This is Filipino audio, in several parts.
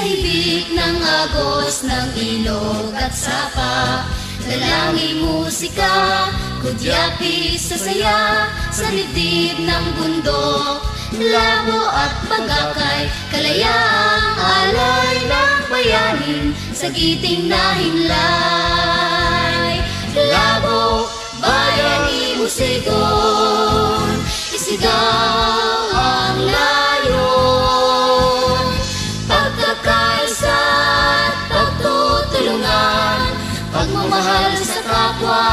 hibik ng agos ng ilog at sapa, dalangin musika, kudyapis sa saya, sa dibdib ng bundok, labo at pagakay, kalayaang alay ng bayanin, sa giting na hinlay. Labo, bayani musigon, isigaw ang layon, pagkakaisa at pagtutulungan, pagmamahal sa kapwa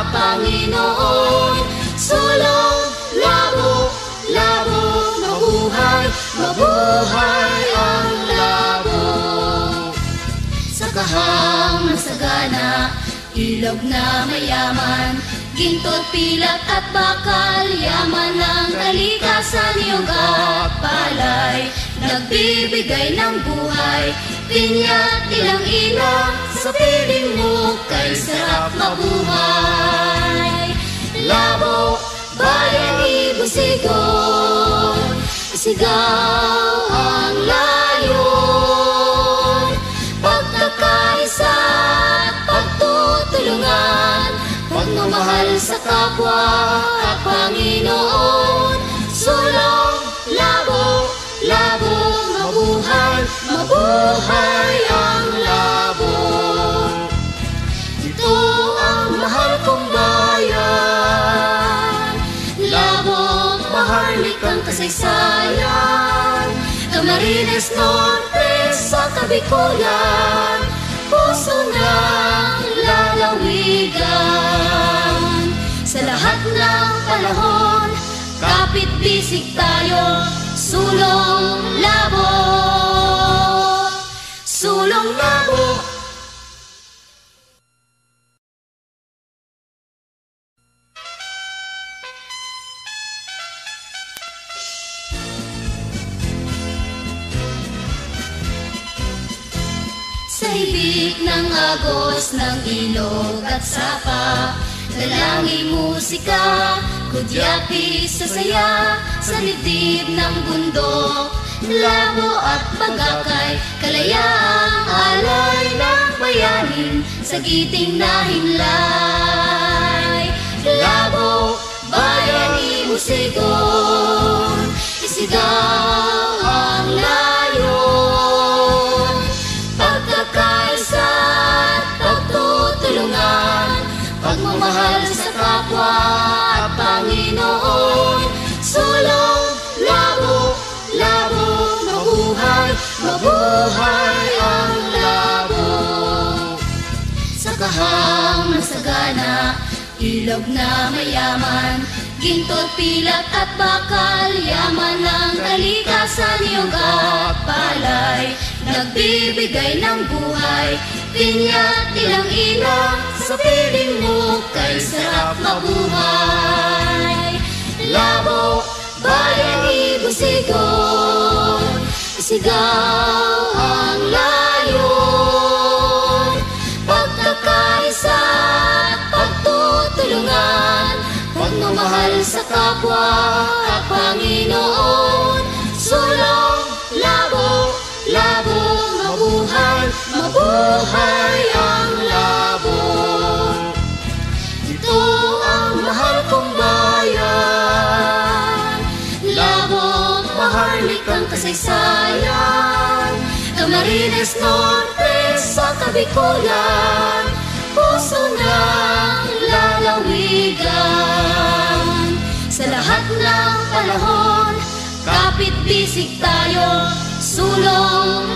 at Panginoon. Sulong, labo, labo, mabuhay, mabuhay ang labo. Sa kahang masagana, ilog na mayaman, ginto't pilat at bakal, yaman ng kalikasan, niyog at palay, nagbibigay ng buhay, pinya't ilang-ilang, sa piling mo kay sarap mabuhay. Labo, bayani busigon, isigaw ang layon, pagkakaisa at pagtutulungan, pagmamahal sa kapwa at Panginoon. Sulong, labo, labo, mabuhay, mabuhay ang labo. Ito ang mahal kong bayan, Labong maharlikang kasaysayan, Camarines Norte sa Kabikulan, puso ng lalawigan. Sa lahat ng panahon, kapit-bisig tayo, sulong labo, sulong labo. Sa hibik ng agos ng ilog at sapa, dalangin musika, kudyapis sa saya, sa dibdib ng bundok, labo at pagakay, kalayaang alay ng bayanin, sa giting na hinlay. Labo, bayani musigon, isigaw ang layon, pagkakaisa at pagtutulungan, pagmamahal sa kapwa at Panginoon. Sulong, labo, labo, mabuhay, mabuhay ang labo. Sa kahang masagana, ilog na mayaman, ginto't pilat at bakal, yaman ng kalikasan, niyog at palay, nagbibigay ng buhay, pinya't ilang-ilang, sa piling mo kay sarap mabuhay. Labo, bayani busigon, isigaw ang layon, pagkakaisa at pagtutulungan, pagmamahal sa kapwa at Panginoon. Sulong, labo, labo, mabuhay, mabuhay ang labo. Ito ang mahal kong bayan, Labong maharlikang kasaysayan, Camarines Norte sa Kabikulan, puso ng lalawigan. Sa lahat ng panahon, kapit-bisig tayo, sulong